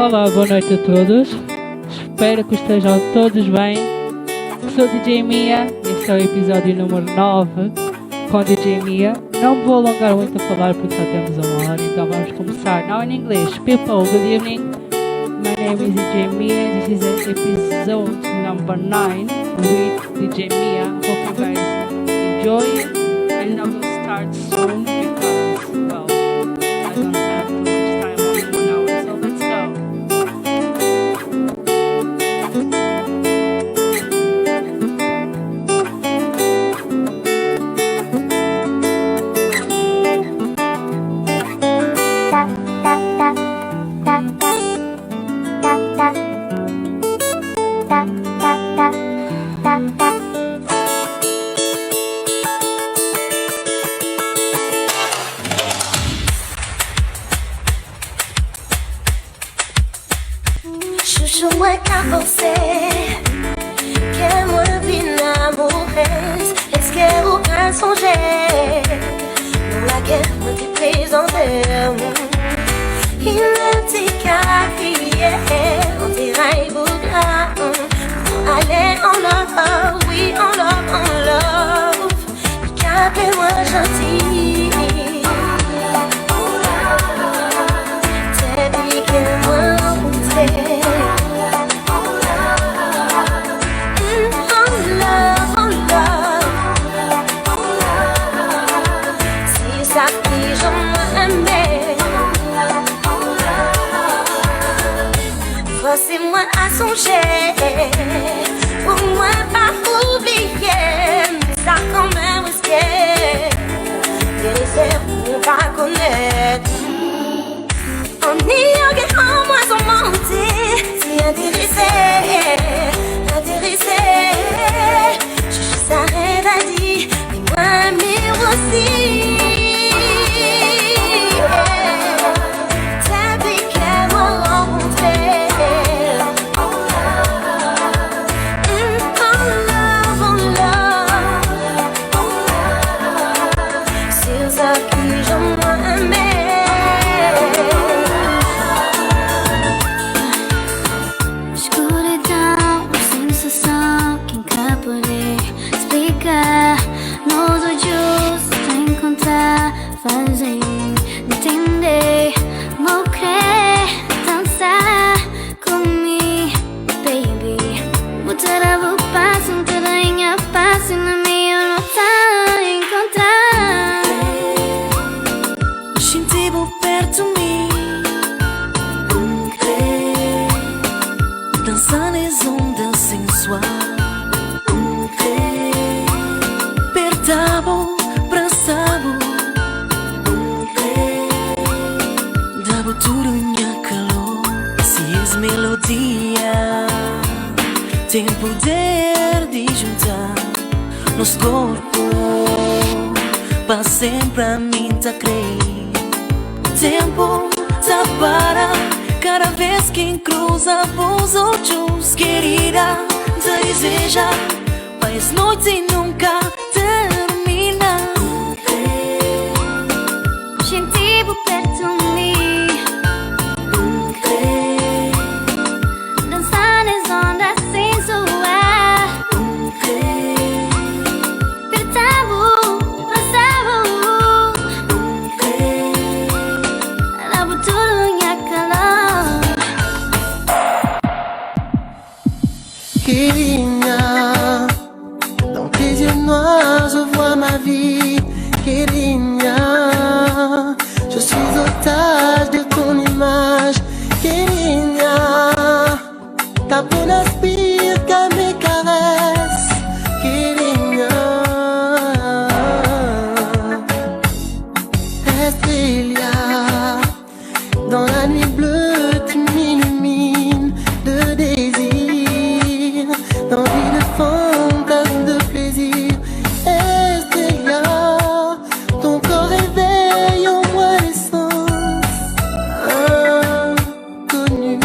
Olá, boa noite a todos. Espero que estejam todos bem. Sou DJ Mia, este é o episódio número 9 com DJ Mia. Não me vou alongar muito a falar porque só temos uma hora, então vamos começar. Now in English. People, good evening. My name is DJ Mia. This is episode number 9 with DJ Mia. Hope you guys enjoy it. And I will start soon because, well, I don't have too much time, only 1 hour, so let's go. Chuchu é cá você, quer muito amores, est-ce que vous pouvez songer, nous la guerre me présenter, il ne dit qu'à crier, on dirait bougla, allez en love, oui en love, appelez-moi gentil, t'es piqué moi monter. Forcez-moi à songer, pour moi pas oublier, mais ça quand même risqué, des laisser pour pas connaître. On y a que en moi sont mentis, si intéressé, je s'arrête à dire, mais moi mais aussi. Fazem entender, vou querer dançar comigo, baby. Botar a vou passo, toda minha passo na minha nota encontrar. Sentivo perto de mim, dançando as ondas sensuais, perdavo, abraçavo. Tudo minha calor, se és melodia, tem poder de juntar nos corpos, para sempre a mim tá crer. Tempo tá para, cada vez que cruza os olhos, querida, te deseja, mas noite nunca termina. Sentivo perto de mim. Dans tes yeux noirs, je vois ma vie. Kérinha, je suis otage de ton image. Kérinha, ta peau n'aspire qu'à mes caresses. Kérinha, Estrella, dans la nuit bleue, tu m'illumines de désir, d'envie de fantasme, de plaisir. Estrella, ton corps éveille en moi l'essence inconnue.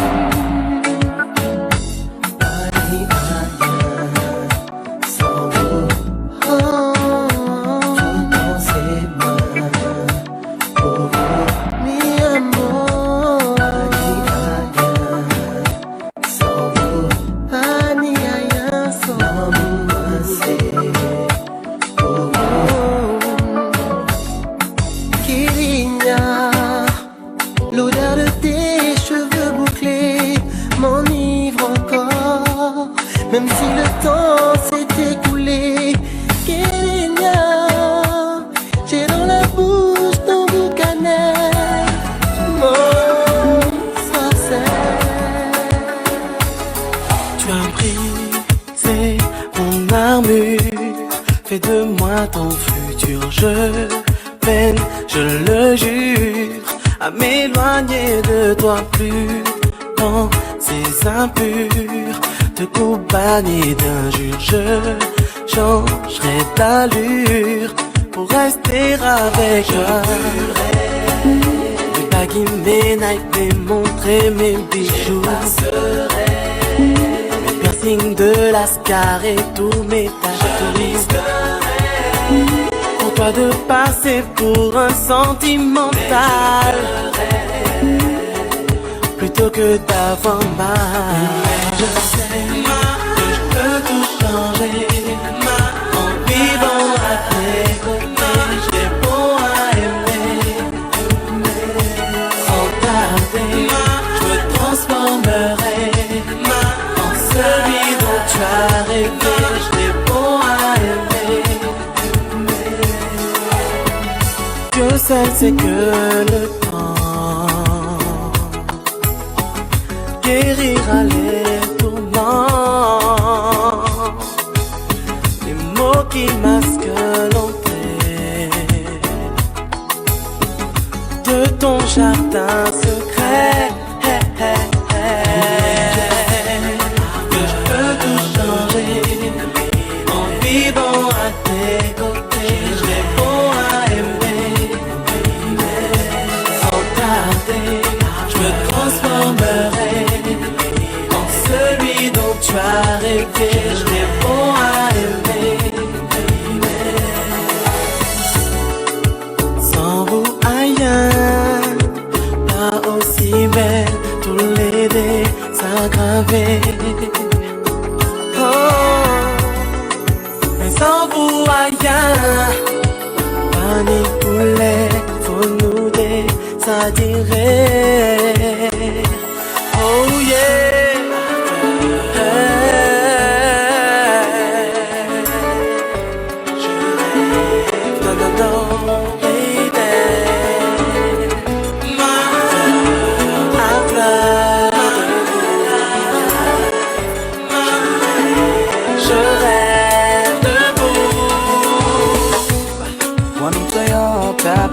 même si le temps s'est écoulé. Kenya, j'ai dans la bouche ton boucanet, mon sorcière. Tu as brisé mon armure, fais de moi ton futur. Je peine, je le jure, à m'éloigner de toi plus dans ces impurs, de compagnie d'injures. Je changerai d'allure pour rester avec toi. Mes baguilles, mes Nike, mes montres et mes bijoux, mes piercings de Lascar et tous mes tatouages. Pour toi de passer pour un sentimental plutôt que d'avoir mal. Je sais que je peux tout changer en vivant à tes côtés. J'ai beau à aimer, sans tarder, je me transformerai en celui dont tu as rêvé. J'ai beau à aimer, Dieu seul sait que le temps guérira les tourments, les mots qui masquent l'entrée de ton jardin secret. Que je peux tout changer en vivant à tes côtés. J'ai beau à aimer, sans tarder, je me transformerai en celui dont tu as rêvé. J'ai beau à aimer, sans vous ailleurs, pas aussi belle, tous les dés s'aggraver. Mais sans vous ailleurs, pas ni poulet, faut nous désattirer. Oh yeah.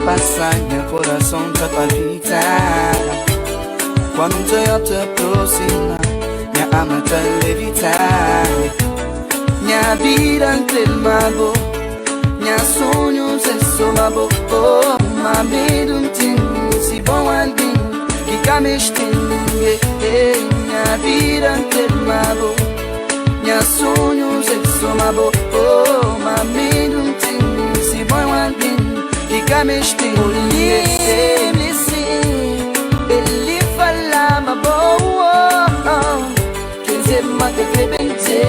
Passa meu coração tá palpitar. Quando eu te aproximo, minha alma tá levitar. Minha vida entre mago, minha sonhos é só mabo. Oh, ma medo tem se bom alguém que camestingue. Minha vida entre mago, minha sonhos é só mabo. Oh, ma medo tem se bom alguém que camestingue. Ele fala ma boa, quem dizer ma te crebente,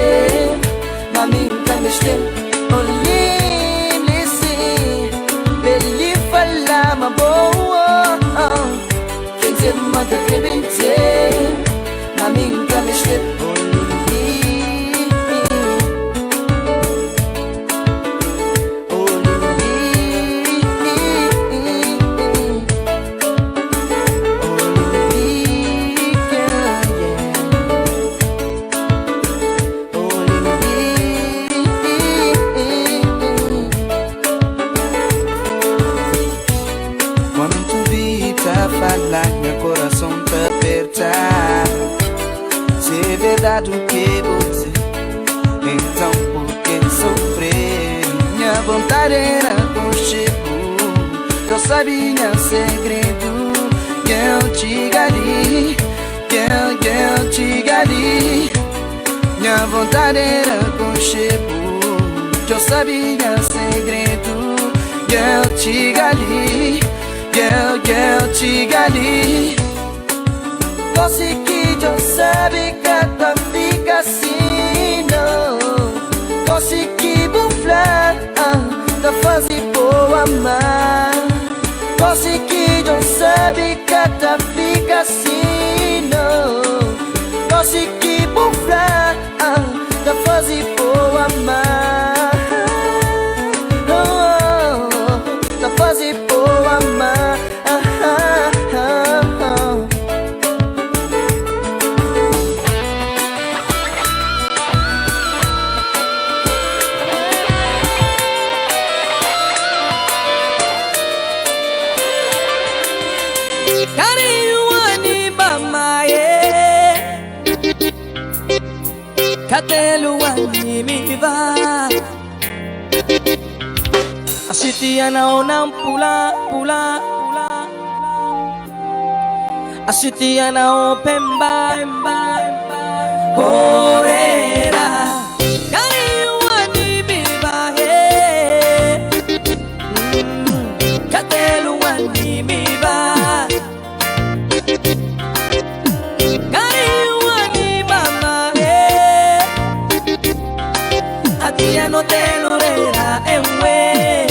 ma me camestingue. Ele fala ma boa, quem dizer ma te crebente, ma me camestingue. O que você, então por que sofrer? Minha vontade era contigo, eu sabia segredo. Que eu te gali, que eu te gali. Minha vontade era contigo, eu sabia segredo. Que eu te gali, que eu te gali. Você que já sabe que tá fica assim, não. Consegui buflar, da fase boa amar. Consegui já sabe que tá fica assim, não. Consegui buflar, da quasi pour amar. Tá quase por amar. Katelu wani miva Asiti anaona pula pula pula Asiti anao pemba pemba Orera Katelu wani miva Katelu wani miva Ya no te lo verá en wey.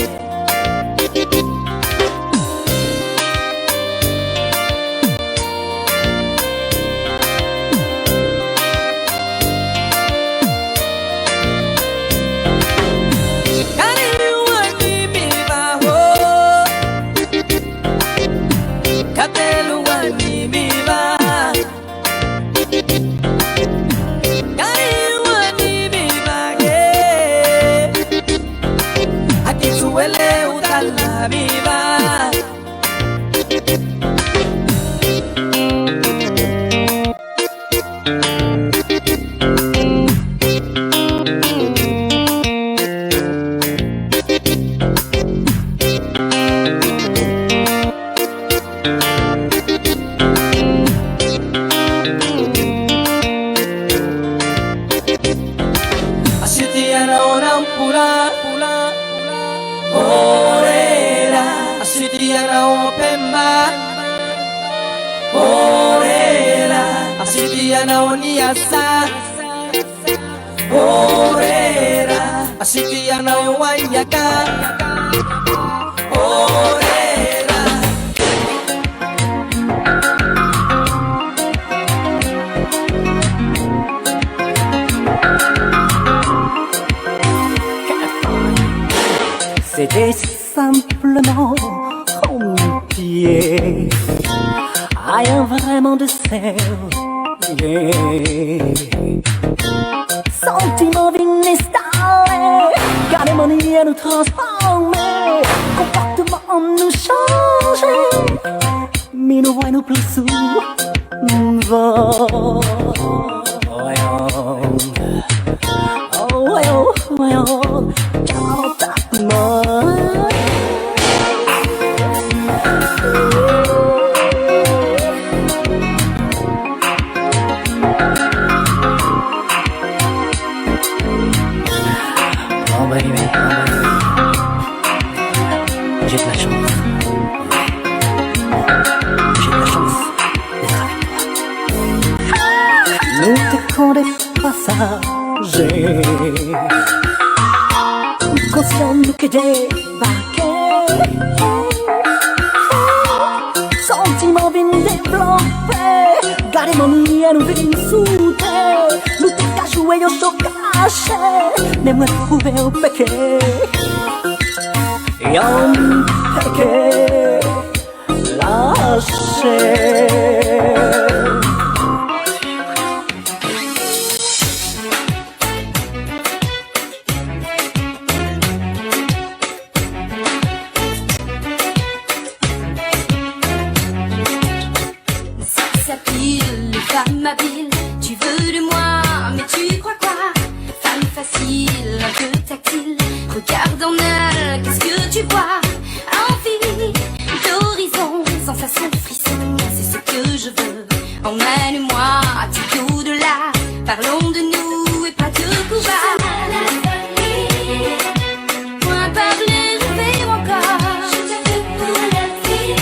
C'était simplement pied, rien vraiment de sérieux. Sentiment d'installé, garder mon idée à nous transformer, comportement nous changer, mais nous voyons plus souvent. J'ai de la chance. J'ai de la chance d'être avec toi. Nous t'écons des passagers, conscients nous que débarquer. Sentiments viennent développer, garder mon lit à nous venir souder. Nous t'es qu'à jouer au chaud caché, mais me trouver au paquet. Yon paquet lâché. Femme habile, tu veux de moi, mais tu crois quoi? Femme facile, un peu tactile, regarde en elle, qu'est-ce que tu vois? Envie d'horizon, sensation, frisson, c'est ce que je veux. Emmène-moi, tout au-delà, parlons de nous et pas de couva. Moins parler, rêver encore, je te veux pour la vie.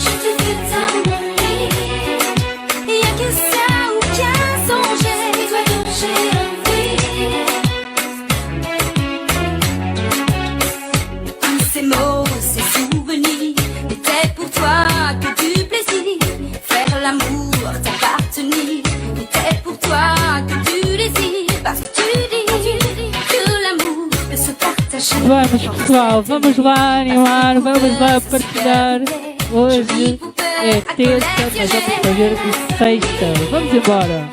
Je te veux t'en aller, y'a que ça ou bien songer. Vamos pessoal, vamos lá animar, vamos lá partilhar. Hoje é terça, mas vamos fazer de sexta. Vamos embora.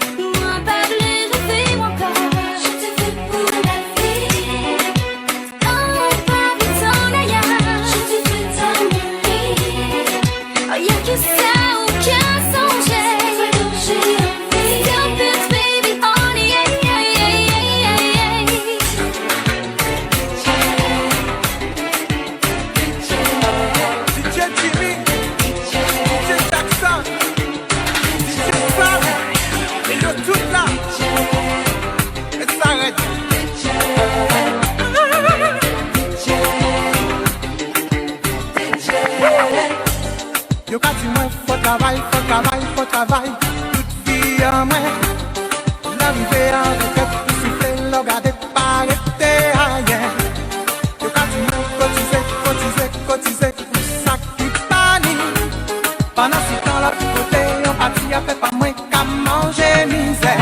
Yo ka di mwen fò travay, tout fi an mwen. N'arive an reket, pou soufle, lò gade parete ayen. Yo ka di mwen kotize, pou sak ki pani. Panan si tan l'ot kote, yon pati a fe pa mwen ka manje mizè.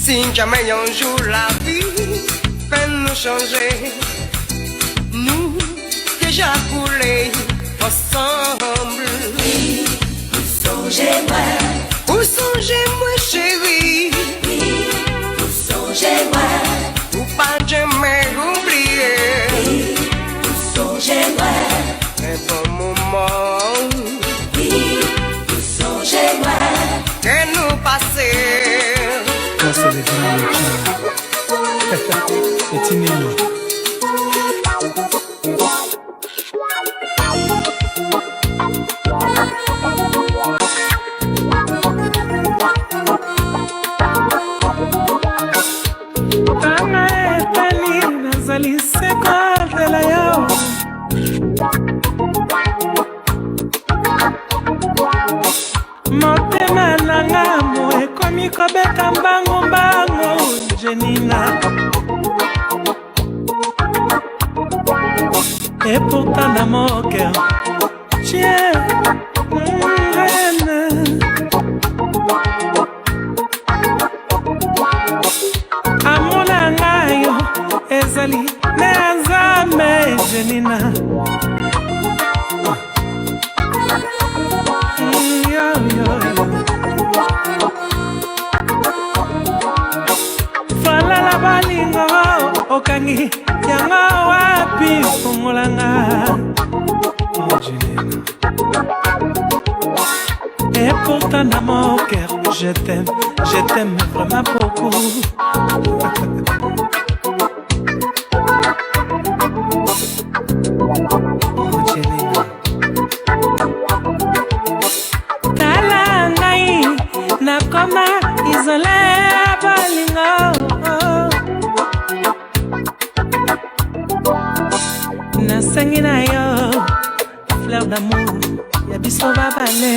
Si jamais un jour la vie peut nous changer, nous déjà coulés ensemble. Oui, vous songez-moi chérie. Oui, vous songez-moi. Ou pas jamais oublier. Oui, vous songez-moi. Un bon moment. Oui, vous songez-moi. Que nous passer. C'est le c'est inouï. Motema nanga mo ekomi kobeta mbango mbango Jenina Et pourtant dans mon cœur, tiens, reine. Amour nangayo, ezali nezame jenina. Yo, yo, yo. Fala la balingo, okangi, yanga wapi fumulanga. Et pourtant dans mon cœur, je t'aime vraiment beaucoup. Kalangai, nakoma isolé balingo. Nasangi na yo, fleur d'amour, ya biso babale.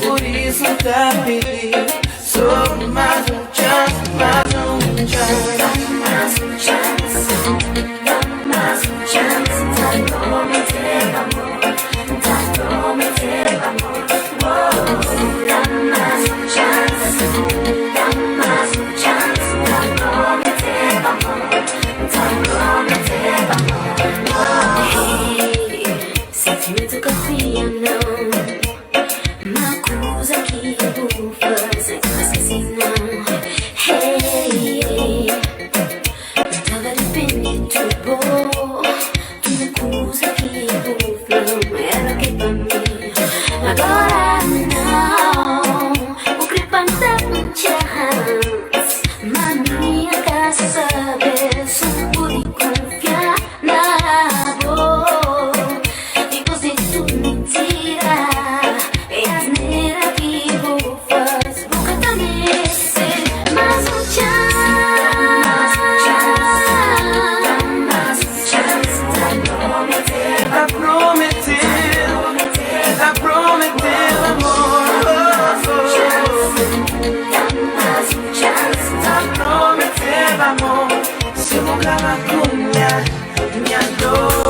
Por isso tá pedindo sobre mais chance, mais chance. Mais une chance. la macuña, ñando.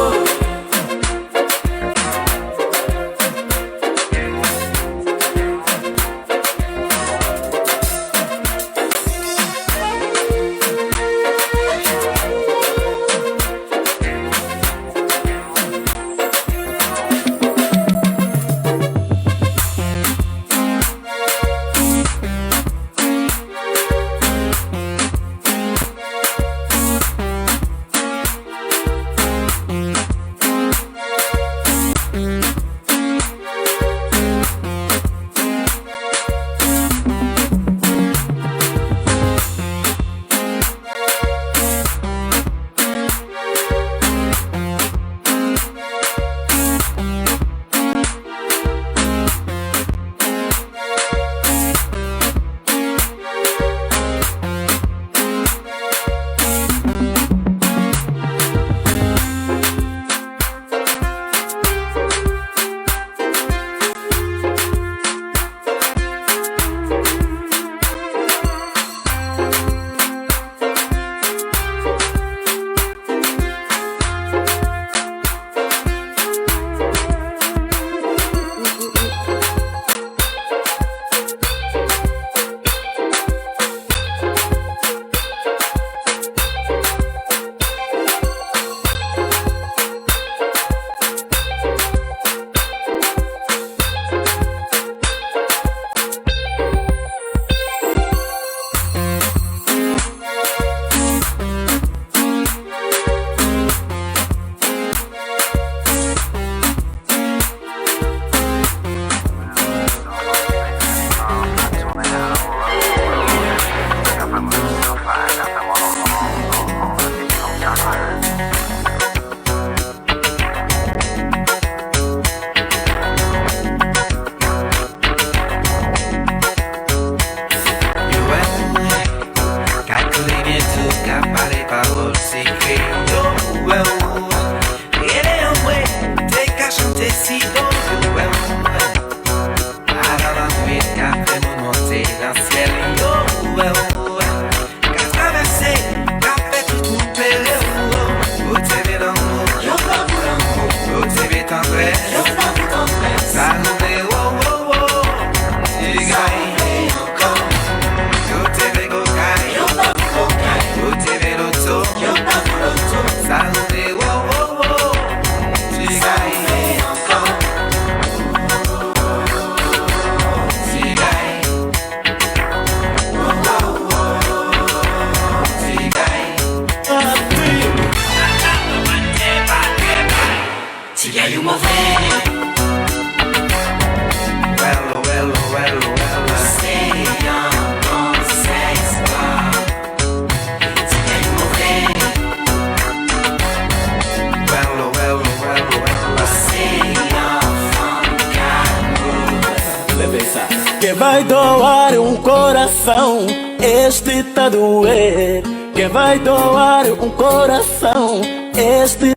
Que vai doar um coração, este tá doer. Que vai doar um coração, este.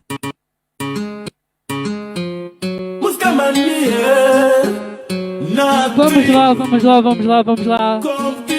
Música mania. Vamos lá.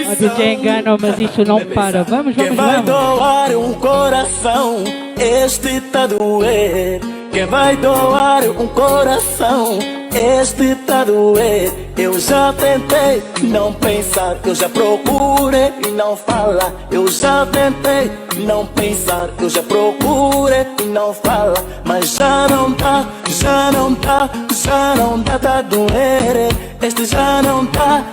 A DJ engana, mas isso não para. Vamos. Que vai doar um coração, este tá doer. Que vai doar um coração, este tá doer. Eu já tentei não pensar, eu já procurei e não falar. Eu já tentei não pensar, eu já procurei e não falar. Mas já não dá, tá doer. Este já não dá,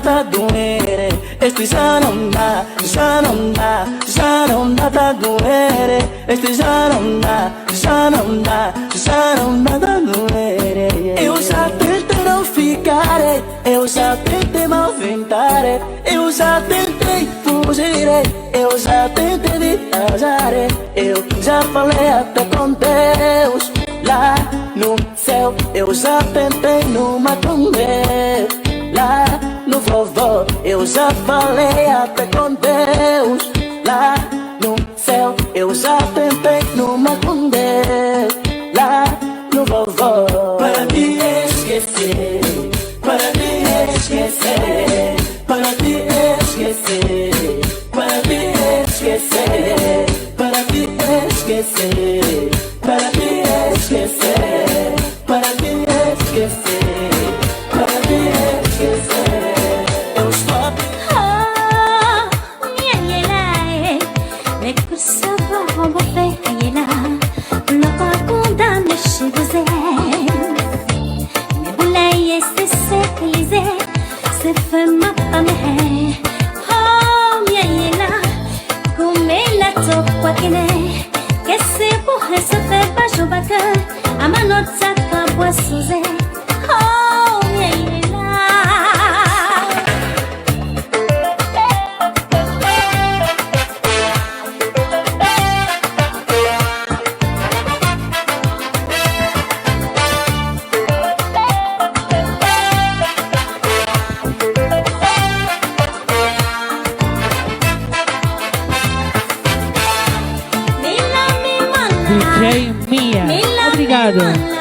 tá doer. Este já não dá, tá doer. Este já não dá, tá doer. Eu já tentei não ficar, eu já tentei mal ventar, eu já tentei fugir, eu já tentei viajar, eu já falei até com Deus lá no céu. Eu já tentei numa com Deus lá no vovô. Eu já falei até com Deus lá no céu. Eu já tentei numa com Deus lá no vovô. Para te esquecer, para te esquecer, para te esquecer, para te esquecer. mapa mehe Oh miela Kumela tokwa kine Kese puhe sefe basho baka Amanota kabwa suze Oh miela DJ Mia. Obrigado.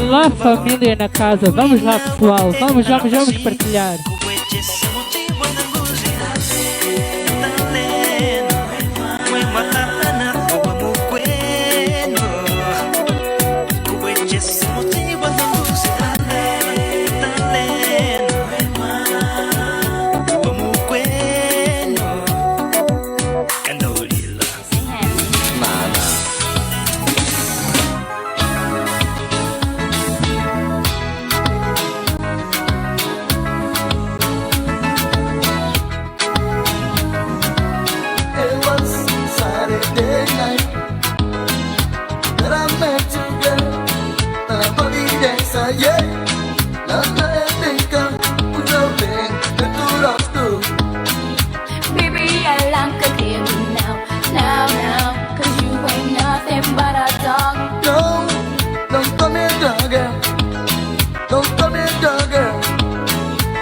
Lá família na casa, vamos lá pessoal, vamos partilhar. Nada etika, udah beng, keturas tuh. Baby, I like to hear me now, cause you ain't nothing but a dog. No, don't come here, doggy. Don't come here, doggy.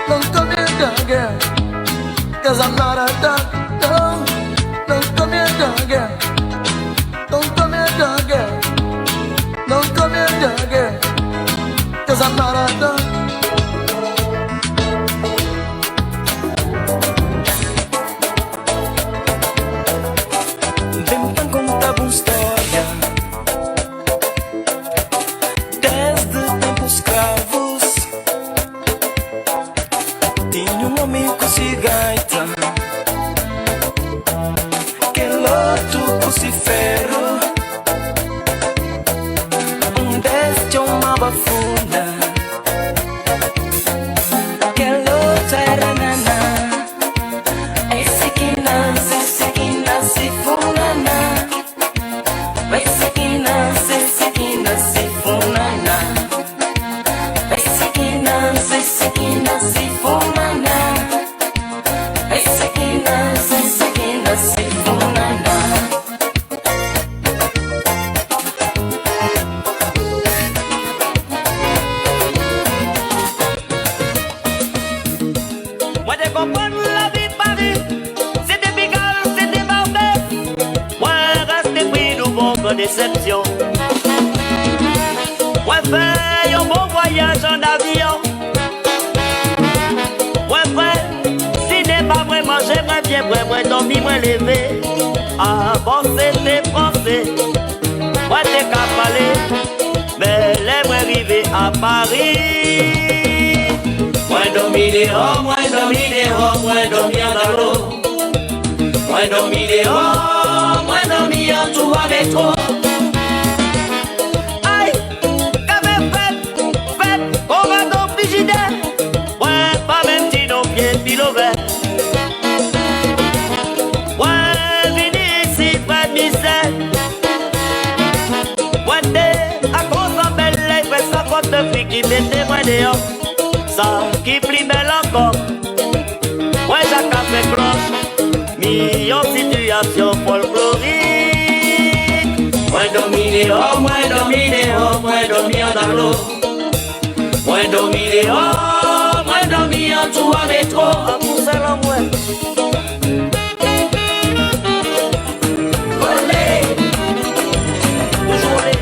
Don't come here, doggy. Cause I'm not a dog. No, don't come here, doggy. Don't come here, doggy. Don't come here, doggy. Cause I'm not a dog. Vem pra contar uma história desde tempos escravos. Tinha um amigo cigaita que loto crucifero. Desde uma bafunda que loto era naná. Esse que nasce funana. Esse que nasce funana. Esse que nasce funana. Esse que nasce funana. Moi de comprendre la vie pas vie, c'était bigal, c'était barbé. Moi reste pris nous bon déception. Moi fait un bon voyage en avion. Moi frère, si n'est pas vraiment j'aimerais bien moi dormir, moi lever. Avant c'était français, moi t'es qu'à parler, mais les moi arriver à Paris. Moi dormir dehors, moi dormir dans l'eau. Moi dormir dehors, moi dormir en tout avec toi. Aïe, qu'avait fait, on va dans le frigidaire. Ouais, pas même si nos pieds pilover. Ouais, venez ici, pas de misère. Ouais, à cause de belle, les frères, ça compte de filles qui mettaient moi dehors. Ça qui plus belle encore. Ouais, Jacques a fait cloche. Mis en situation folklorique. Moi dormir dehors, moi dormir dans l'eau. Moi dormir dehors, moi dormir en tout avec trop. À pousser la mouette. Olé, toujours olé.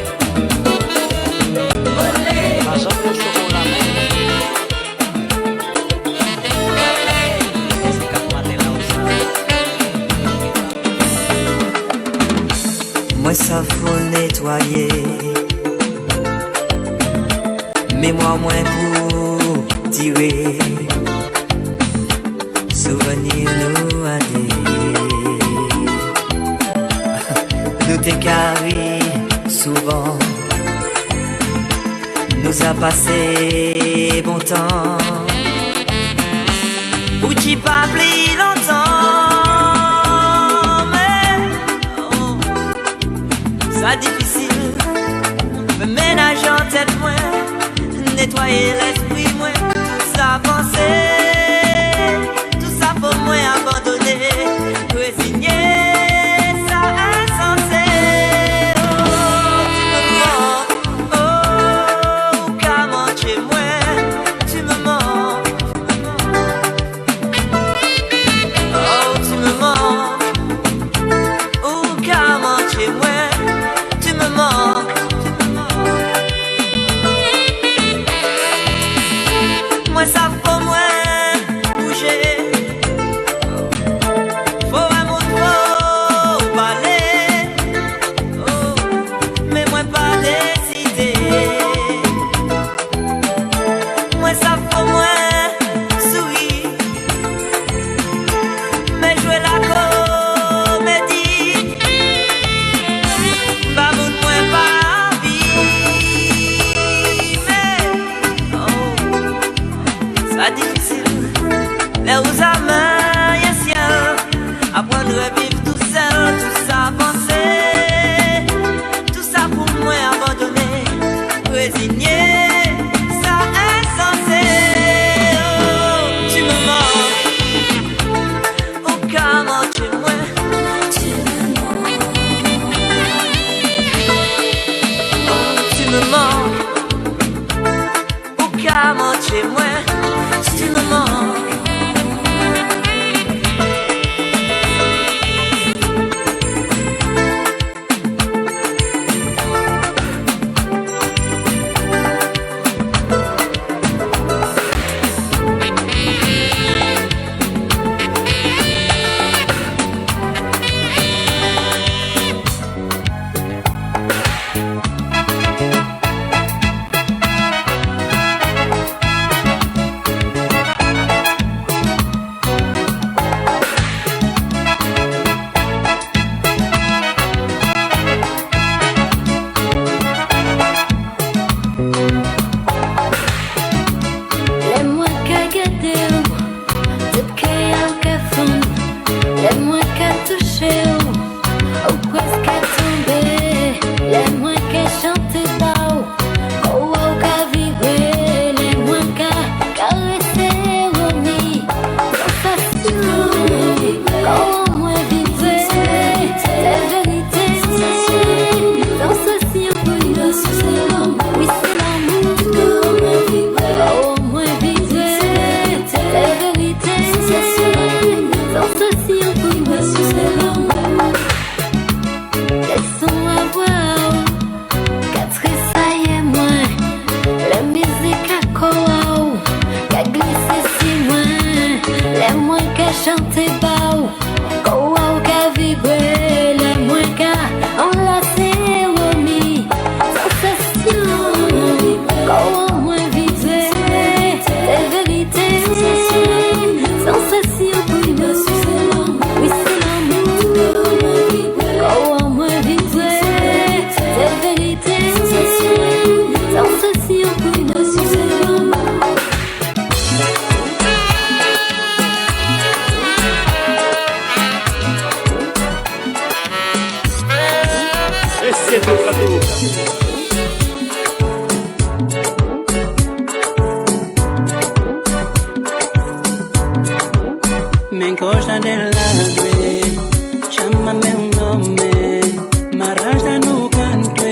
Olé, agent de chocolat. Moi ça faut nettoyer, mais moi moins pour tirer. Souvenir nous a nous t'écarrer souvent, nous a passé bon temps, ou t'y pas plus longtemps. Pas difficile, me ménager en tête moins, nettoyer l'esprit moins, tout ça penser, tout ça pour moi abandonner, résigner, ça insensé. Oh, comment tu es moi, tu me mens. Oh, tu me mens. Oh, comment tu es moi. Moi ça faut moins bouger, faut un mot trop parler, oh, mais moi pas décider. Moi ça faut moins sourire, mais jouer la comédie. Pas mon moins pas vie, mais oh. moi si tu me mens. Me encosta del ladre, chámame un nome, me arrastra no canto,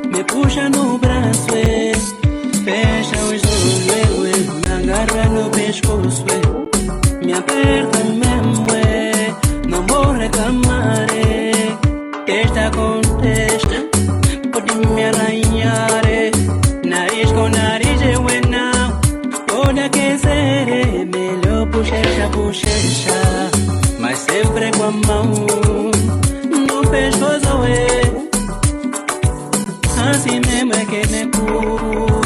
me puxa no braço, fecha os olhos, me agarra no pescoço, me aperta mesmo, não vou reclamar, esta contesta, pode me arranhar, nariz com nariz eu não, pode aquecer, melhor bochecha, mas sempre com a mão no pescoço, assim mesmo é que me cura.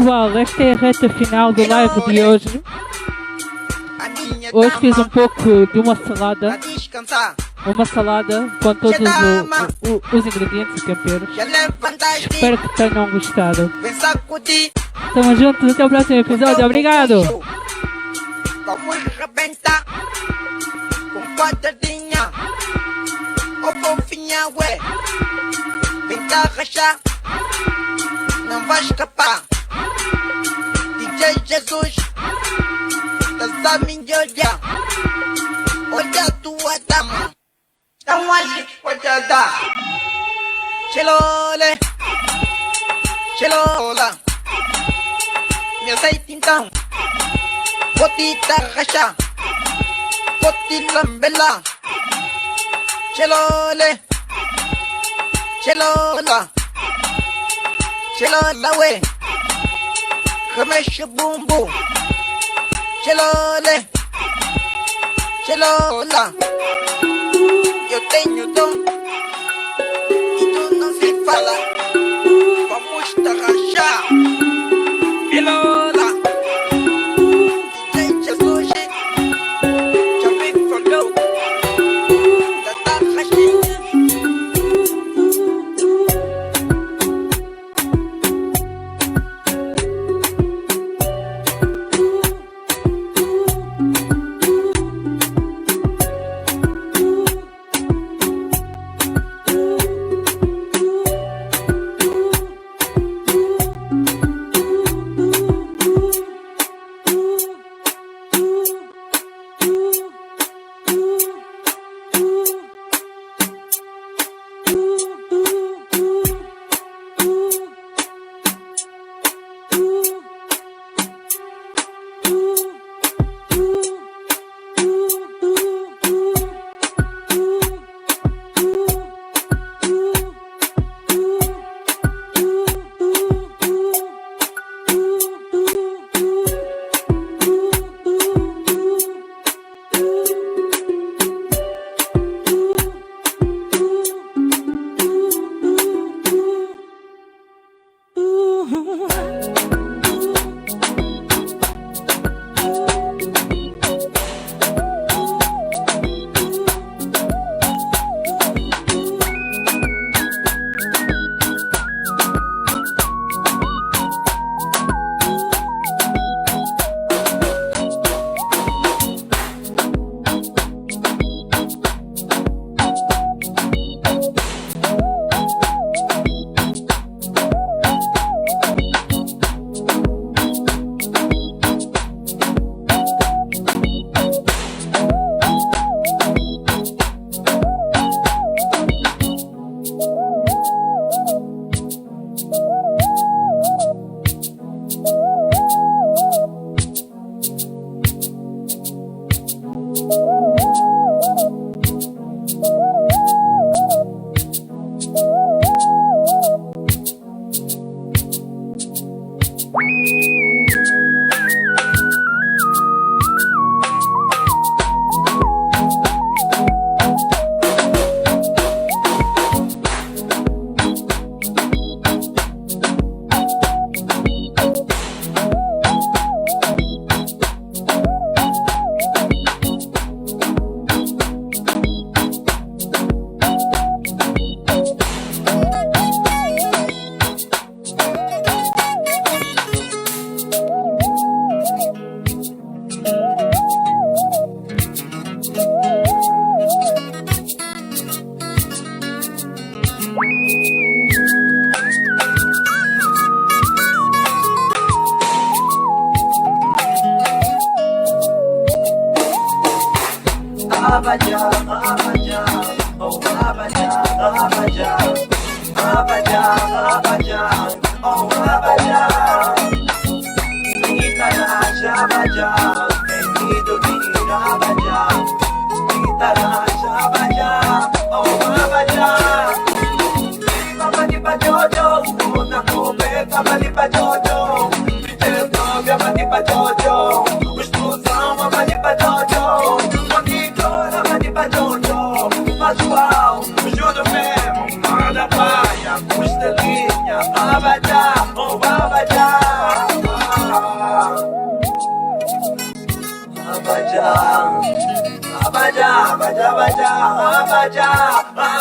pessoal, esta é a reta final do live de hoje. Hoje fiz um pouco de uma salada. Uma salada com todos os ingredientes e temperos. Espero que tenham gostado. Estamos juntos, até o próximo episódio. Obrigado! Vamos arrebentar com quadradinha ou fofinha, ué. Vem cá rachar, não vai escapar. DJ Jesus, estás a me olhar. Olha a tua dama, não acho que pode dar. Xelole, xelola, me aceita então. Vou te rachar, vou te lambelar. Xelole, xelola, xelola, ué. Remexe o bumbum. Xelole, xelola. Eu tenho dom e tu não se fala. Vamos te rachar. Xelola. Abaja, Abaja, oh Abaja, Abaja, Abaja, Abaja, oh Abaja. Itaraja, Abaja, bem-vindo, menina Abaja. Itaraja, Abaja, oh Abaja. Kamali pa Jojo, una come, kamali pa Jojo. Peter Dog, kamali pa Jojo. Explosão, kamali pa Jojo. Casual, juro mesmo, manda praia, costelinha, Abaja, oh Abaja.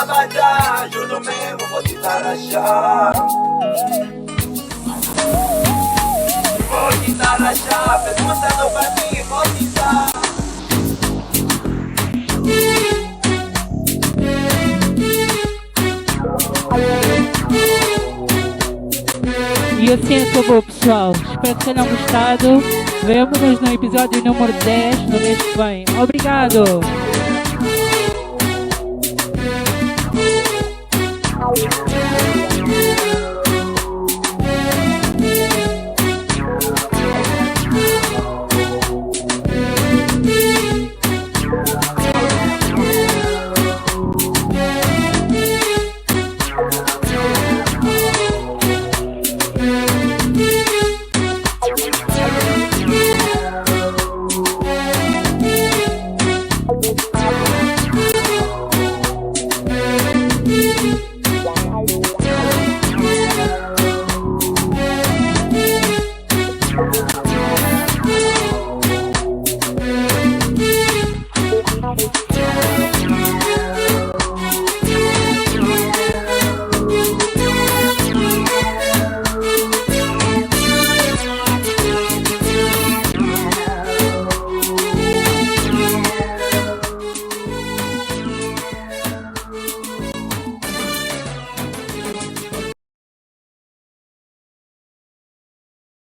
Abadá, juro mesmo, vou te dar a chave. Vou te dar a chave, perguntando pra mim, vou te dar. E assim acabou, pessoal. Espero que tenham gostado. Vemo-nos no episódio número 10 no mês que vem. Obrigado!